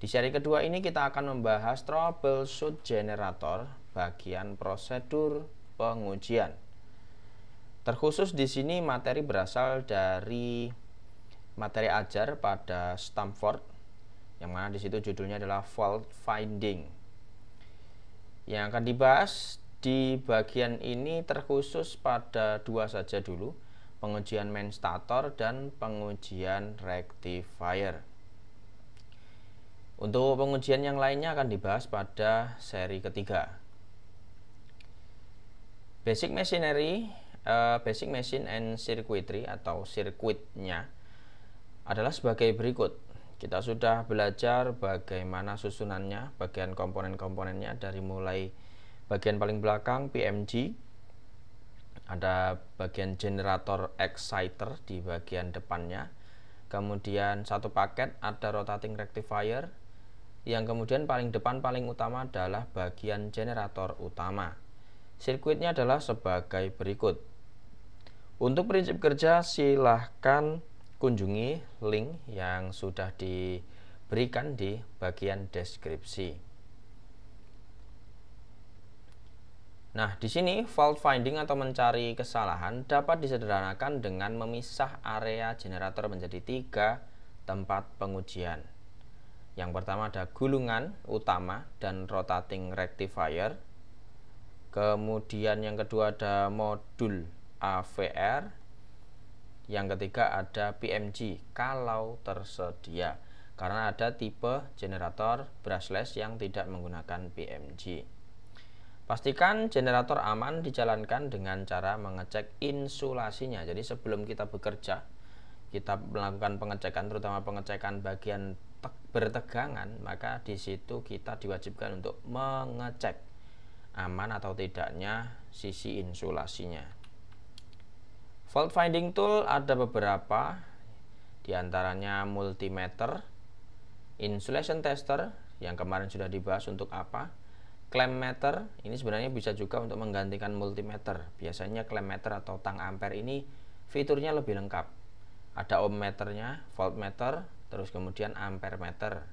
Di seri kedua ini kita akan membahas troubleshoot generator bagian prosedur pengujian. Terkhusus di sini materi berasal dari materi ajar pada Stamford, yang mana di situ judulnya adalah fault finding. Yang akan dibahas di bagian ini terkhusus pada dua saja dulu, pengujian main stator dan pengujian rectifier. Untuk pengujian yang lainnya akan dibahas pada seri ketiga. Basic machinery, basic machine and circuitry atau sirkuitnya adalah sebagai berikut. Kita sudah belajar bagaimana susunannya, bagian komponen-komponennya dari mulai bagian paling belakang PMG, ada bagian generator exciter di bagian depannya, kemudian satu paket ada rotating rectifier, yang kemudian paling depan paling utama adalah bagian generator utama. Sirkuitnya adalah sebagai berikut. Untuk prinsip kerja silahkan kunjungi link yang sudah diberikan di bagian deskripsi. Nah, di sini fault finding atau mencari kesalahan dapat disederhanakan dengan memisah area generator menjadi 3 tempat pengujian. Yang pertama ada gulungan utama dan rotating rectifier. Kemudian yang kedua ada modul AVR. Yang ketiga ada PMG kalau tersedia, karena ada tipe generator brushless yang tidak menggunakan PMG. Pastikan generator aman dijalankan dengan cara mengecek insulasinya. Jadi sebelum kita bekerja, kita melakukan pengecekan, terutama pengecekan bagian bertegangan, maka di situ kita diwajibkan untuk mengecek aman atau tidaknya sisi insulasinya. Fault finding tool ada beberapa, diantaranya multimeter, insulation tester yang kemarin sudah dibahas untuk apa, clamp meter, ini sebenarnya bisa juga untuk menggantikan multimeter. Biasanya clamp meter atau tang ampere ini fiturnya lebih lengkap. Ada ohm meternya, volt meter, terus kemudian ampere meter,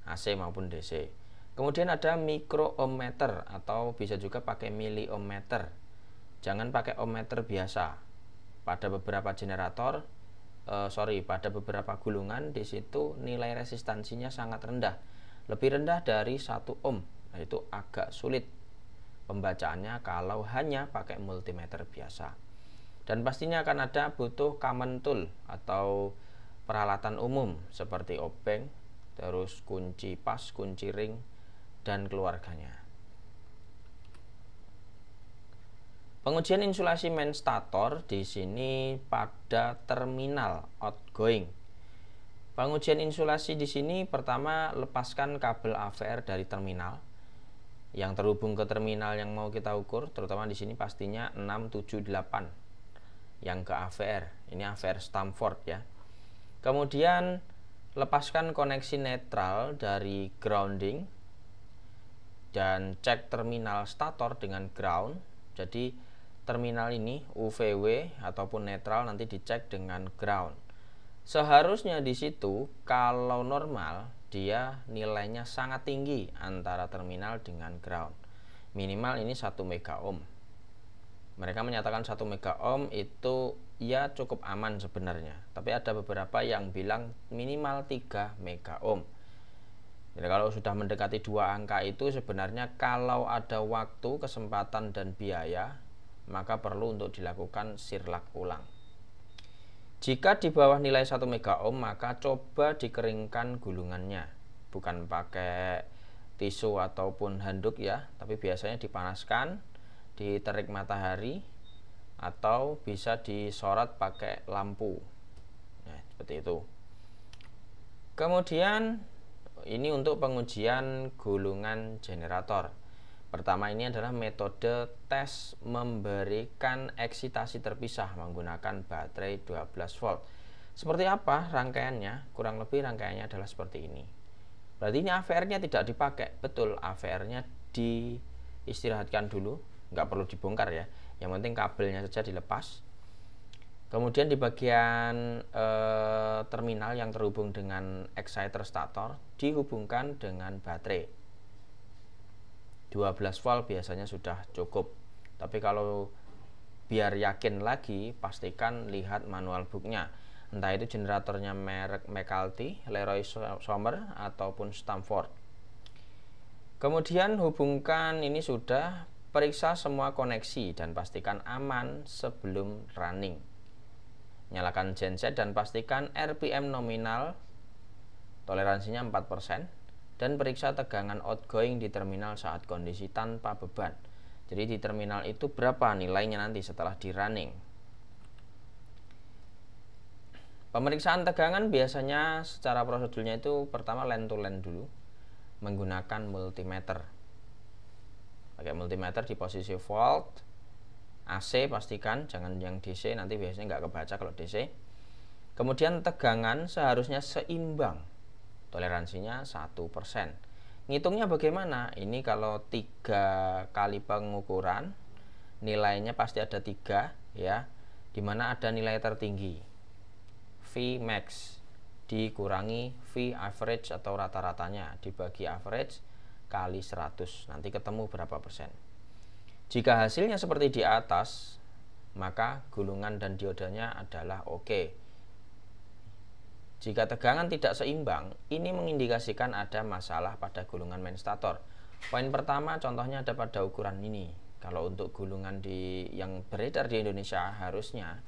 AC maupun DC. Kemudian ada micro ohm meter atau bisa juga pakai milli ohm meter. Jangan pakai ohm meter biasa. Pada beberapa generator, pada beberapa gulungan di situ nilai resistansinya sangat rendah, lebih rendah dari 1 ohm. Nah, itu agak sulit pembacaannya kalau hanya pakai multimeter biasa. Dan pastinya akan ada butuh common tool atau peralatan umum seperti obeng, terus kunci pas, kunci ring, dan keluarganya. Pengujian insulasi main stator di sini pada terminal outgoing. Pengujian insulasi di sini pertama lepaskan kabel AVR dari terminal yang terhubung ke terminal yang mau kita ukur, terutama di sini pastinya 678 yang ke AVR. Ini AVR Stamford ya. Kemudian lepaskan koneksi netral dari grounding dan cek terminal stator dengan ground. Jadi terminal ini UVW ataupun netral nanti dicek dengan ground. Seharusnya di situ kalau normal dia nilainya sangat tinggi antara terminal dengan ground. Minimal ini 1 mega ohm. Mereka menyatakan 1 mega ohm itu ya cukup aman sebenarnya, tapi ada beberapa yang bilang minimal 3 mega ohm. Jadi kalau sudah mendekati 2 angka itu sebenarnya kalau ada waktu, kesempatan dan biaya, maka perlu untuk dilakukan sirlak ulang. Jika di bawah nilai 1 mega ohm, maka coba dikeringkan gulungannya. Bukan pakai tisu ataupun handuk ya, tapi biasanya dipanaskan, diterik matahari, atau bisa disorot pakai lampu. Nah, seperti itu. Kemudian ini untuk pengujian gulungan generator. Pertama ini adalah metode tes memberikan eksitasi terpisah menggunakan baterai 12 volt. Seperti apa rangkaiannya? Kurang lebih rangkaiannya adalah seperti ini. Berarti ini AVR-nya tidak dipakai. Betul, AVR-nya diistirahatkan dulu, nggak perlu dibongkar ya. Yang penting kabelnya saja dilepas. Kemudian di bagian terminal yang terhubung dengan exciter stator dihubungkan dengan baterai. 12 volt biasanya sudah cukup. Tapi kalau biar yakin lagi, pastikan lihat manual booknya. Entah itu generatornya merek McAlty, Leroy Somer ataupun Stamford. Kemudian hubungkan ini sudah, periksa semua koneksi dan pastikan aman sebelum running. Nyalakan genset dan pastikan RPM nominal toleransinya 4% dan periksa tegangan outgoing di terminal saat kondisi tanpa beban. Jadi di terminal itu berapa nilainya nanti setelah di running. Pemeriksaan tegangan biasanya secara prosedurnya itu pertama line to line dulu menggunakan multimeter. Pakai multimeter di posisi volt. AC pastikan, jangan yang DC, nanti biasanya nggak kebaca kalau DC. Kemudian tegangan seharusnya seimbang, toleransinya 1%. Ngitungnya bagaimana? Ini kalau 3 kali pengukuran, nilainya pasti ada 3 ya, dimana ada nilai tertinggi V max dikurangi V average atau rata-ratanya dibagi average kali 100, nanti ketemu berapa persen. Jika hasilnya seperti di atas, maka gulungan dan diodanya adalah oke. Jika tegangan tidak seimbang, ini mengindikasikan ada masalah pada gulungan main stator. Poin pertama contohnya ada pada ukuran ini. Kalau untuk gulungan yang beredar di Indonesia, harusnya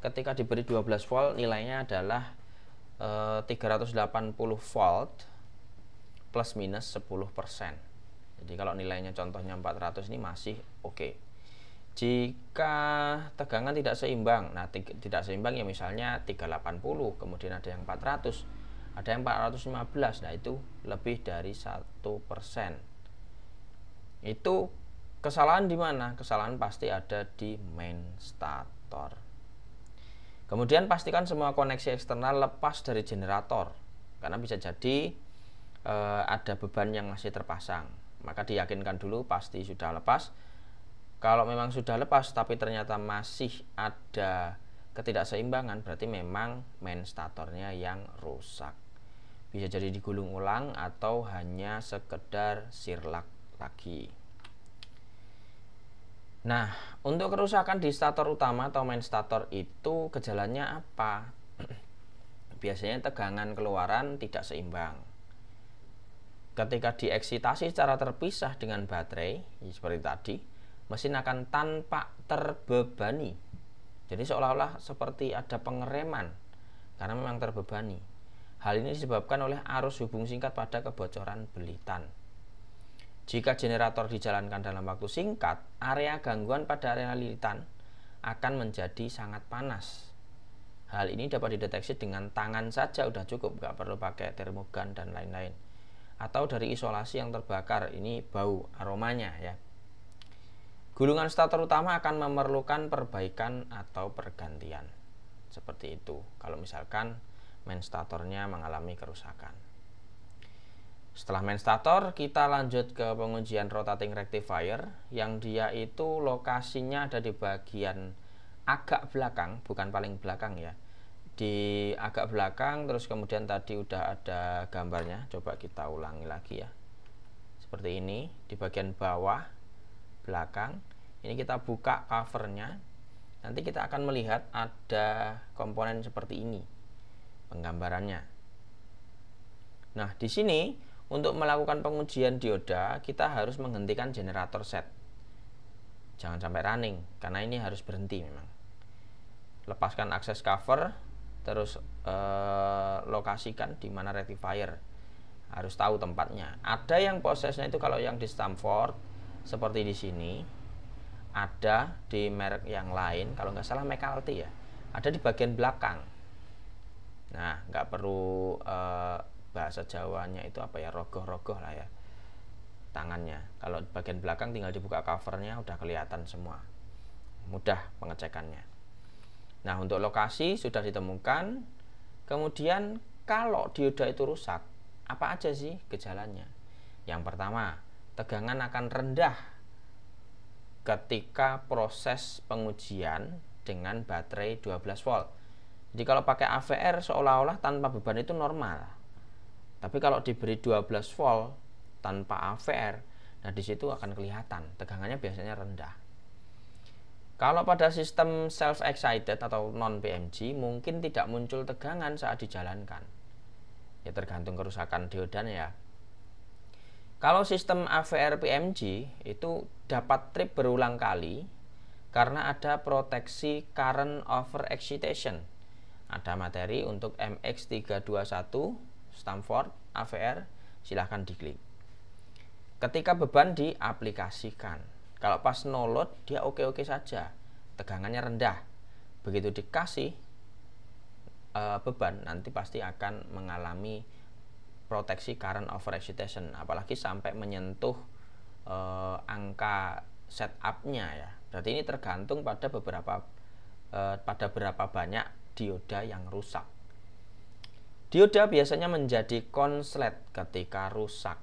ketika diberi 12 volt nilainya adalah 380 volt plus minus 10%. Jadi kalau nilainya contohnya 400 ini masih oke. Jika tegangan tidak seimbang, nah tidak seimbang ya misalnya 380, kemudian ada yang 400, ada yang 415, nah itu lebih dari 1%. Itu kesalahan di mana? Kesalahan pasti ada di main stator. Kemudian pastikan semua koneksi eksternal lepas dari generator, karena bisa jadi ada beban yang masih terpasang. Maka diyakinkan dulu pasti sudah lepas. Kalau memang sudah lepas tapi ternyata masih ada ketidakseimbangan, berarti memang main statornya yang rusak. Bisa jadi digulung ulang atau hanya sekedar sirlak lagi. Nah, untuk kerusakan di stator utama atau main stator itu gejalanya apa? Biasanya tegangan keluaran tidak seimbang. Ketika dieksitasi secara terpisah dengan baterai, seperti tadi, mesin akan tampak terbebani. Jadi seolah-olah seperti ada pengereman, karena memang terbebani. Hal ini disebabkan oleh arus hubung singkat pada kebocoran belitan. Jika generator dijalankan dalam waktu singkat, area gangguan pada area lilitan akan menjadi sangat panas. Hal ini dapat dideteksi dengan tangan saja, udah cukup, nggak perlu pakai termogan dan lain-lain. Atau dari isolasi yang terbakar, ini bau aromanya ya. Gulungan stator utama akan memerlukan perbaikan atau pergantian. Seperti itu kalau misalkan main statornya mengalami kerusakan. Setelah main stator, kita lanjut ke pengujian rotating rectifier, yang dia itu lokasinya ada di bagian agak belakang, bukan paling belakang ya, di agak belakang. Terus kemudian tadi udah ada gambarnya, coba kita ulangi lagi ya, seperti ini. Di bagian bawah belakang ini kita buka covernya, nanti kita akan melihat ada komponen seperti ini penggambarannya. Nah, di sini untuk melakukan pengujian dioda kita harus menghentikan generator set, jangan sampai running karena ini harus berhenti memang. Lepaskan akses cover, terus lokasikan di mana rectifier, harus tahu tempatnya. Ada yang prosesnya itu kalau yang di Stamford seperti di sini, ada di merek yang lain kalau nggak salah McAlty ya, ada di bagian belakang. Nah, nggak perlu bahasa Jawanya itu apa ya, rogoh-rogoh lah ya tangannya. Kalau bagian belakang tinggal dibuka covernya udah kelihatan semua, mudah pengecekannya. Nah, untuk lokasi sudah ditemukan. Kemudian kalau dioda itu rusak, apa aja sih gejalanya? Yang pertama, tegangan akan rendah ketika proses pengujian dengan baterai 12 volt. Jadi kalau pakai AVR seolah-olah tanpa beban itu normal. Tapi kalau diberi 12 volt tanpa AVR, nah di situ akan kelihatan tegangannya biasanya rendah. Kalau pada sistem self excited atau non PMG mungkin tidak muncul tegangan saat dijalankan. Ya tergantung kerusakan diodanya ya. Kalau sistem AVR PMG itu dapat trip berulang kali karena ada proteksi current over excitation. Ada materi untuk MX321 Stamford AVR, silahkan diklik. Ketika beban diaplikasikan, kalau pas no load dia oke-oke saja, tegangannya rendah. Begitu dikasih beban, nanti pasti akan mengalami proteksi current over excitation, apalagi sampai menyentuh angka setupnya ya. Berarti ini tergantung pada berapa banyak dioda yang rusak. Dioda biasanya menjadi konslet ketika rusak.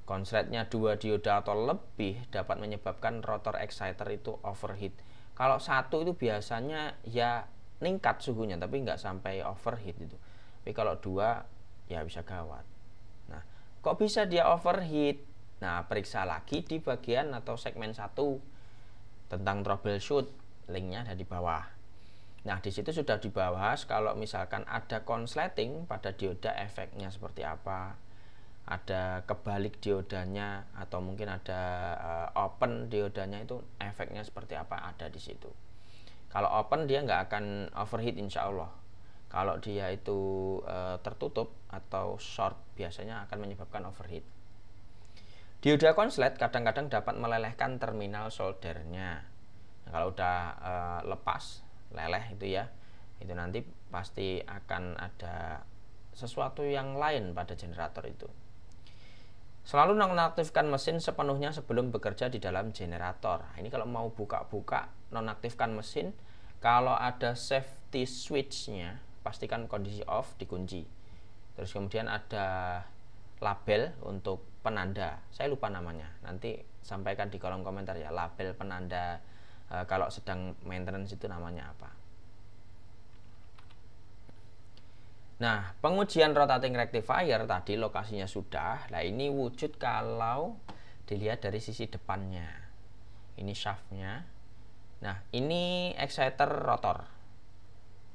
Konsletnya 2 dioda atau lebih dapat menyebabkan rotor exciter itu overheat. Kalau satu itu biasanya ya meningkat suhunya, tapi nggak sampai overheat itu. Tapi kalau 2 ya bisa gawat. Nah, kok bisa dia overheat? Nah, periksa lagi di bagian atau segmen 1 tentang troubleshoot, linknya ada di bawah. Nah, di situ sudah dibahas kalau misalkan ada konsleting pada dioda efeknya seperti apa. Ada kebalik diodanya atau mungkin ada open diodanya, itu efeknya seperti apa ada di situ. Kalau open dia nggak akan overheat insya Allah. Kalau dia itu tertutup atau short biasanya akan menyebabkan overheat. Dioda konslet kadang-kadang dapat melelehkan terminal soldernya. Nah, kalau udah lepas leleh itu ya, itu nanti pasti akan ada sesuatu yang lain pada generator itu. Selalu nonaktifkan mesin sepenuhnya sebelum bekerja di dalam generator. Nah, ini kalau mau buka-buka, nonaktifkan mesin, kalau ada safety switch-nya, pastikan kondisi off, dikunci. Terus kemudian ada label untuk penanda, saya lupa namanya, nanti sampaikan di kolom komentar ya, label penanda kalau sedang maintenance itu namanya apa. Nah, pengujian rotating rectifier tadi lokasinya sudah. Nah, ini wujud kalau dilihat dari sisi depannya. Ini shaftnya. Nah, ini exciter rotor.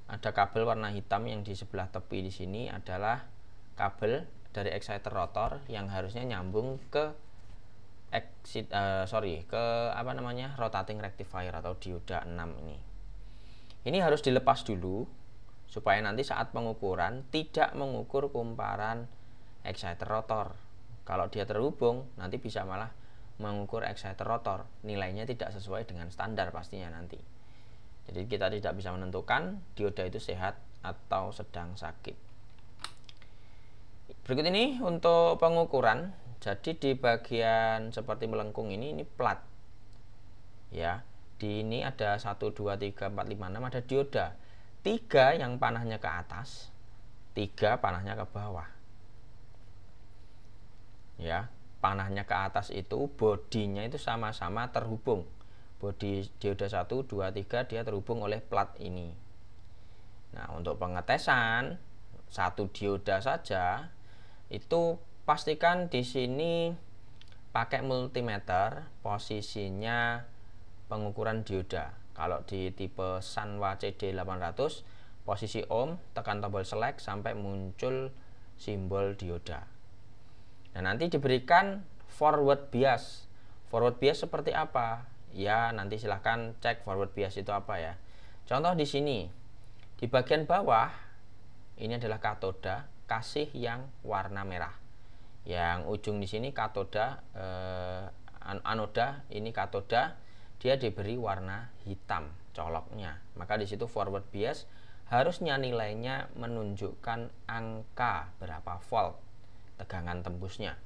Ada kabel warna hitam yang di sebelah tepi di sini adalah kabel dari exciter rotor yang harusnya nyambung ke rotating rectifier atau dioda 6 ini. Ini harus dilepas dulu supaya nanti saat pengukuran tidak mengukur kumparan exciter rotor. Kalau dia terhubung nanti bisa malah mengukur exciter rotor, nilainya tidak sesuai dengan standar pastinya nanti. Jadi kita tidak bisa menentukan dioda itu sehat atau sedang sakit. Berikut ini untuk pengukuran. Jadi di bagian seperti melengkung ini plat ya. Di ini ada 1, 2, 3, 4, 5, 6 ada dioda. 3 yang panahnya ke atas, 3 panahnya ke bawah. Ya, panahnya ke atas itu bodinya itu sama-sama terhubung. Bodi dioda 1, 2, 3 dia terhubung oleh plat ini. Nah, untuk pengetesan satu dioda saja itu pastikan di sini pakai multimeter posisinya pengukuran dioda. Kalau di tipe Sanwa CD800 posisi ohm, tekan tombol select sampai muncul simbol dioda. Nah, nanti diberikan forward bias. Forward bias seperti apa? Ya, nanti silahkan cek forward bias itu apa ya. Contoh di sini, di bagian bawah ini adalah katoda, kasih yang warna merah. Yang ujung di sini katoda, anoda, ini katoda, dia diberi warna hitam coloknya. Maka di situ forward bias harusnya nilainya menunjukkan angka berapa volt tegangan tembusnya.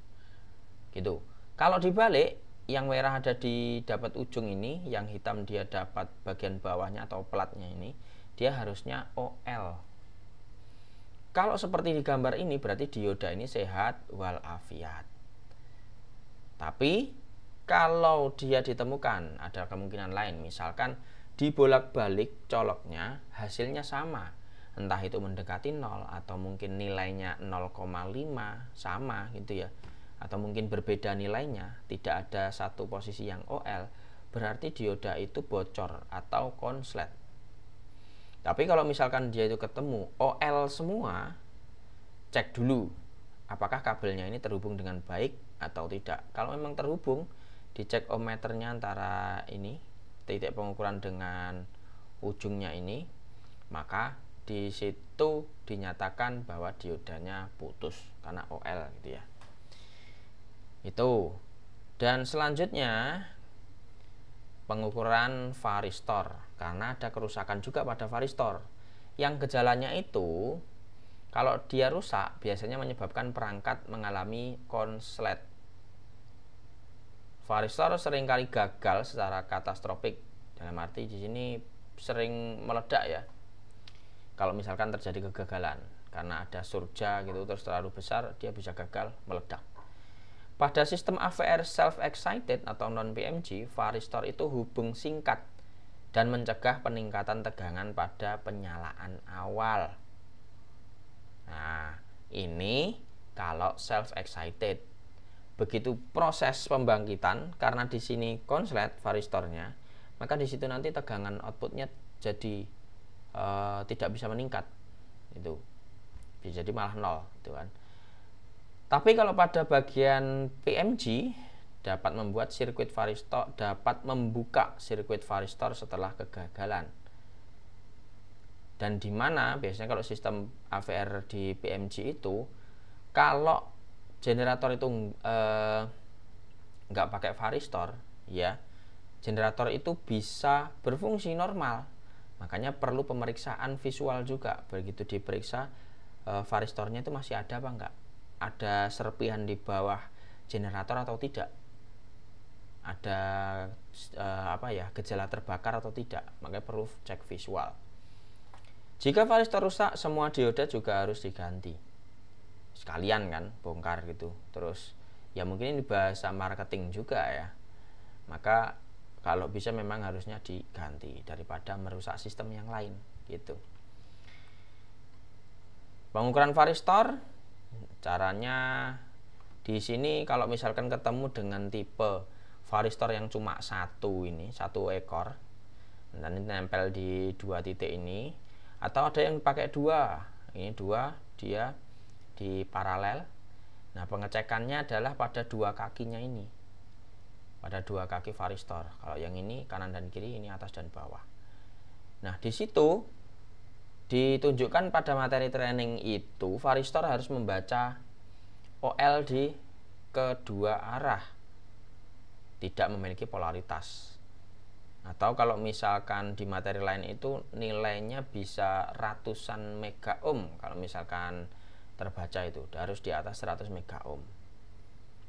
Gitu. Kalau dibalik, yang merah ada di dapat ujung ini, yang hitam dia dapat bagian bawahnya atau platnya ini, dia harusnya OL. Kalau seperti di gambar ini berarti dioda ini sehat walafiat. Tapi kalau dia ditemukan ada kemungkinan lain, misalkan dibolak-balik coloknya hasilnya sama, entah itu mendekati 0 atau mungkin nilainya 0,5 sama gitu ya, atau mungkin berbeda nilainya, tidak ada satu posisi yang OL, berarti dioda itu bocor atau konslet. Tapi kalau misalkan dia itu ketemu OL semua, cek dulu apakah kabelnya ini terhubung dengan baik atau tidak. Kalau memang terhubung, dicek ohmmeternya antara ini titik pengukuran dengan ujungnya ini, maka di situ dinyatakan bahwa diodanya putus karena OL gitu ya. Itu. Dan selanjutnya pengukuran varistor, karena ada kerusakan juga pada varistor. Yang gejalanya itu kalau dia rusak biasanya menyebabkan perangkat mengalami konslet. Varistor seringkali gagal secara katastrofik, dalam arti di sini sering meledak ya. Kalau misalkan terjadi kegagalan karena ada surja gitu terus terlalu besar, dia bisa gagal meledak. Pada sistem AVR self-excited atau non-PMG, varistor itu hubung singkat dan mencegah peningkatan tegangan pada penyalaan awal. Nah, ini kalau self-excited. Begitu proses pembangkitan, karena di sini konslet varistornya, maka di situ nanti tegangan outputnya jadi tidak bisa meningkat. Itu bisa jadi malah 0, gitu kan. Tapi kalau pada bagian PMG dapat membuat sirkuit varistor, dapat membuka sirkuit varistor setelah kegagalan. Dan di mana biasanya kalau sistem AVR di PMG itu, kalau generator itu nggak pakai varistor, ya generator itu bisa berfungsi normal. Makanya perlu pemeriksaan visual juga. Begitu diperiksa varistornya itu masih ada apa enggak, ada serpihan di bawah generator atau tidak, ada gejala terbakar atau tidak, makanya perlu cek visual. Jika varistor rusak, semua dioda juga harus diganti sekalian kan, bongkar gitu. Terus ya mungkin ini bahasa marketing juga ya, maka kalau bisa memang harusnya diganti daripada merusak sistem yang lain gitu. Pengukuran varistor caranya di sini, kalau misalkan ketemu dengan tipe varistor yang cuma satu ekor, dan ini nempel di 2 titik ini, atau ada yang pakai 2, ini 2 dia di paralel. Nah, pengecekannya adalah pada 2 kakinya ini, pada 2 kaki varistor. Kalau yang ini kanan dan kiri, ini atas dan bawah. Nah, di situ ditunjukkan pada materi training itu varistor harus membaca OL di kedua arah, tidak memiliki polaritas. Atau kalau misalkan di materi lain itu nilainya bisa ratusan mega ohm, kalau misalkan terbaca itu harus di atas 100 mega ohm.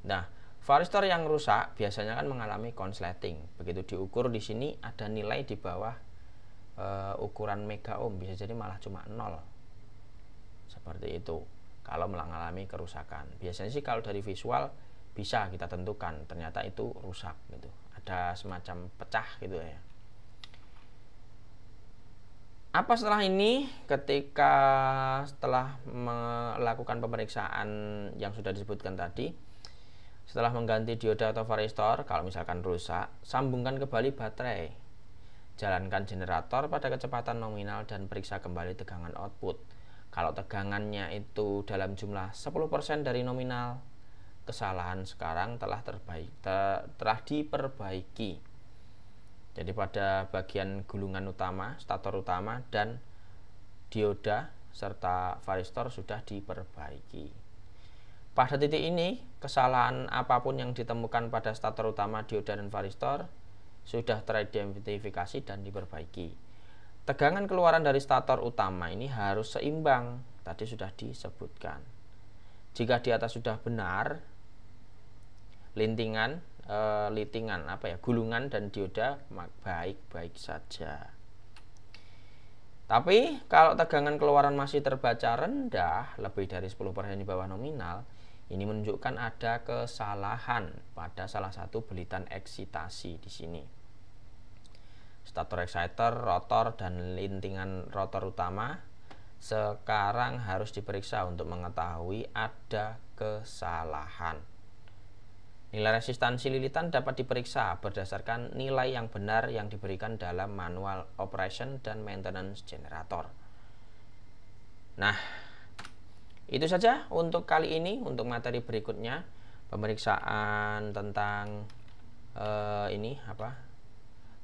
Nah, varistor yang rusak biasanya kan mengalami konsleting. Begitu diukur di sini ada nilai di bawah ukuran mega ohm, bisa jadi malah cuma 0. Seperti itu kalau mengalami kerusakan. Biasanya sih kalau dari visual bisa kita tentukan ternyata itu rusak gitu, ada semacam pecah gitu ya. Apa setelah ini? Setelah melakukan pemeriksaan yang sudah disebutkan tadi, setelah mengganti dioda atau varistor, kalau misalkan rusak, sambungkan kembali baterai, jalankan generator pada kecepatan nominal dan periksa kembali tegangan output. Kalau tegangannya itu dalam jumlah 10% dari nominal, kesalahan sekarang telah diperbaiki. Jadi pada bagian gulungan utama, stator utama dan dioda serta varistor sudah diperbaiki. Pada titik ini, kesalahan apapun yang ditemukan pada stator utama, dioda dan varistor sudah teridentifikasi dan diperbaiki. Tegangan keluaran dari stator utama ini harus seimbang, tadi sudah disebutkan. Jika di atas sudah benar, gulungan dan dioda baik-baik saja. Tapi kalau tegangan keluaran masih terbaca rendah, lebih dari 10% di bawah nominal, ini menunjukkan ada kesalahan pada salah satu belitan eksitasi di sini. stator exciter, rotor, dan lintingan rotor utama sekarang harus diperiksa untuk mengetahui ada kesalahan. Nilai resistansi lilitan dapat diperiksa berdasarkan nilai yang benar yang diberikan dalam manual operation dan maintenance generator. Nah, itu saja untuk kali ini. Untuk materi berikutnya, pemeriksaan tentang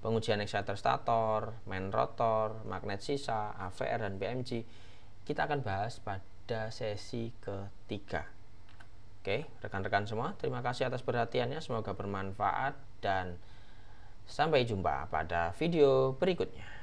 pengujian exciter stator, main rotor, magnet sisa, AVR, dan PMG, kita akan bahas pada sesi ketiga. Oke, rekan-rekan semua, terima kasih atas perhatiannya, semoga bermanfaat dan sampai jumpa pada video berikutnya.